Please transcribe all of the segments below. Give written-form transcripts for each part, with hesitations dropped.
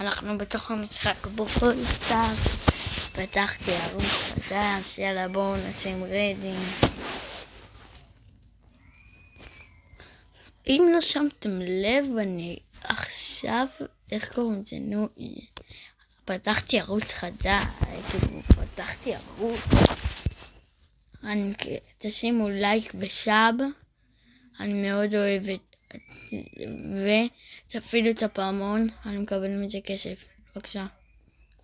אנחנו בתוך המשחק ברול סטארס. פתחתי ערוץ חדש, יאללה בואו נשים ריידים. אם לא שמתם לב, אני עכשיו, איך קוראים לזה? נו, פתחתי ערוץ חדש, פתחתי ערוץ. תשימו לייק וסאב, אני מאוד אוהבת, ותפעילו את הפעמון, אני מקבל מזה כסף, בבקשה,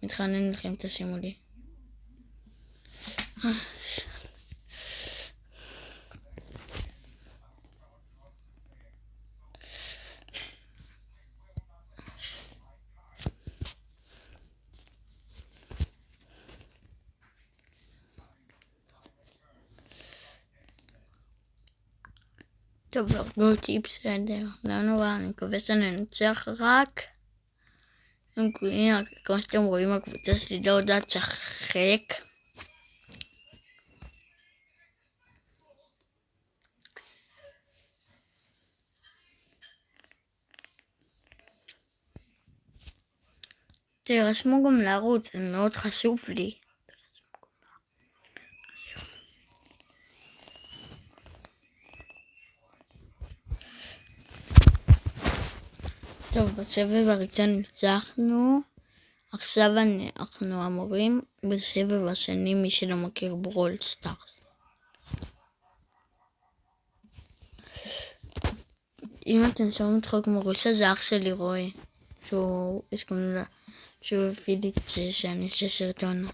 מתחנן לכם, תשימו לי. טוב, הרגו אותי בסדר, לא נורא, אני מקווה שאני אנצח רק. כמו שאתם רואים, הקבוצה שלי לא יודעת לשחק. תרשמו גם לערוץ, זה מאוד חשוב לי. טוב, בסבב הראשון ניצחנו. עכשיו אנחנו אמורים בסבב השני, מי שלא מכיר, ברול סטארס. אם אתם שומעים את חוק מרוסה, זה אח שלי רועי, שהוא הביא לי שאני אעשה סרטון.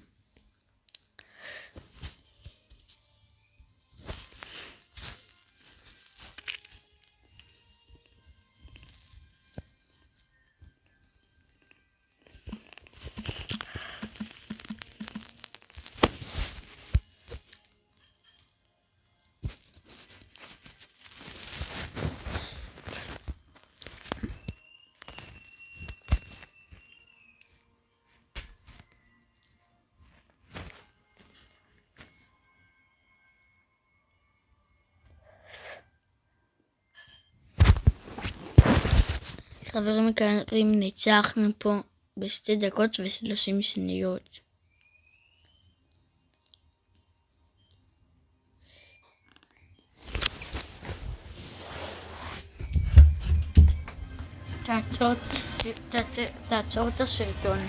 חברים יקרים, ניצחנו פה ב2 דקות ו30 שניות. תעצור את הסרטון.